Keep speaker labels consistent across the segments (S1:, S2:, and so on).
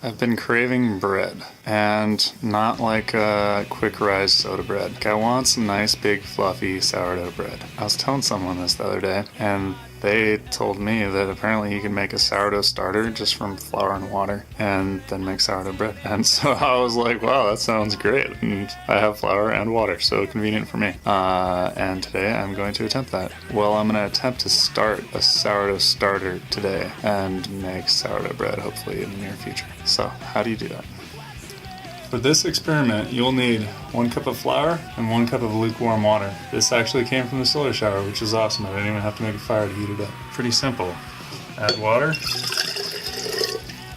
S1: I've been craving bread, and not like a quick rise soda bread. Like I want some nice big fluffy sourdough bread. I was telling someone this the other day, and they told me that apparently you can make a sourdough starter just from flour and water and then make sourdough bread. And so I was like, wow, that sounds great. And I have flour and water, so convenient for me. And today I'm going to attempt that. Well, I'm going to attempt to start a sourdough starter today and make sourdough bread hopefully in the near future. So how do you do that? For this experiment, you'll need 1 cup of flour and 1 cup of lukewarm water. This actually came from the solar shower, which is awesome. I didn't even have to make a fire to heat it up. Pretty simple. Add water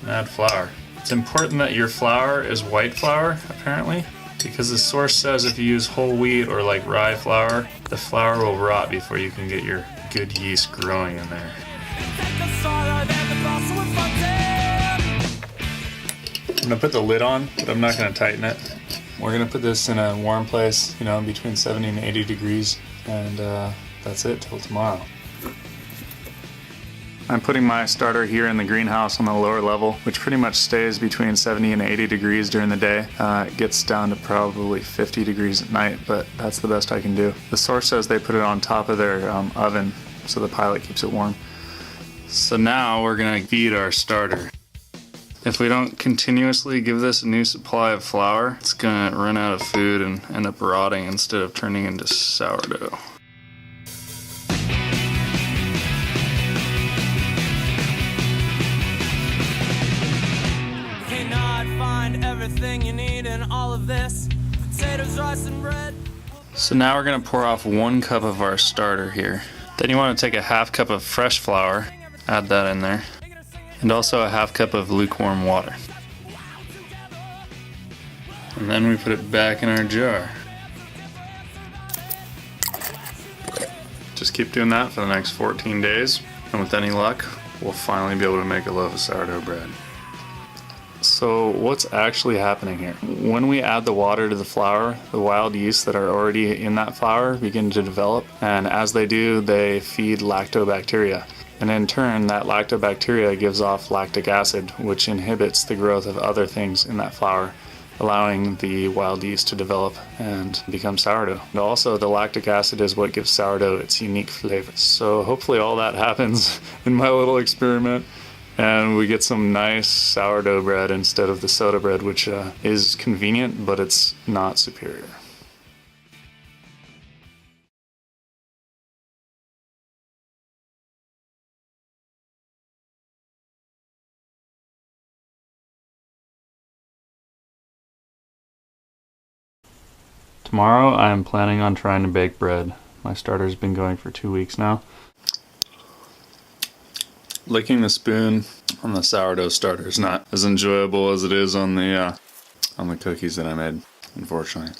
S1: and add flour. It's important that your flour is white flour, apparently, because the source says if you use whole wheat or like rye flour, the flour will rot before you can get your good yeast growing in there. I'm gonna put the lid on, but I'm not gonna tighten it. We're gonna put this in a warm place, between 70 and 80 degrees, and that's it till tomorrow. I'm putting my starter here in the greenhouse on the lower level, which pretty much stays between 70 and 80 degrees during the day. It gets down to probably 50 degrees at night, but that's the best I can do. The source says they put it on top of their oven, so the pilot keeps it warm. So now we're gonna feed our starter. If we don't continuously give this a new supply of flour, it's gonna run out of food and end up rotting instead of turning into sourdough.
S2: Cannot find everything you need in all of this. Potatoes, rice, and bread.
S1: So now we're gonna pour off 1 cup of our starter here. Then you wanna take a half cup of fresh flour, add that in there, and also a half cup of lukewarm water. And then we put it back in our jar. Just keep doing that for the next 14 days, and with any luck, we'll finally be able to make a loaf of sourdough bread. So what's actually happening here? When we add the water to the flour, the wild yeasts that are already in that flour begin to develop, and as they do, they feed lactobacteria. And in turn, that lactobacteria gives off lactic acid, which inhibits the growth of other things in that flour, allowing the wild yeast to develop and become sourdough. And also, the lactic acid is what gives sourdough its unique flavor. So hopefully all that happens in my little experiment, and we get some nice sourdough bread instead of the soda bread, which is convenient, but it's not superior. Tomorrow I am planning on trying to bake bread. My starter's been going for 2 weeks now. Licking the spoon on the sourdough starter is not as enjoyable as it is on the cookies that I made, unfortunately.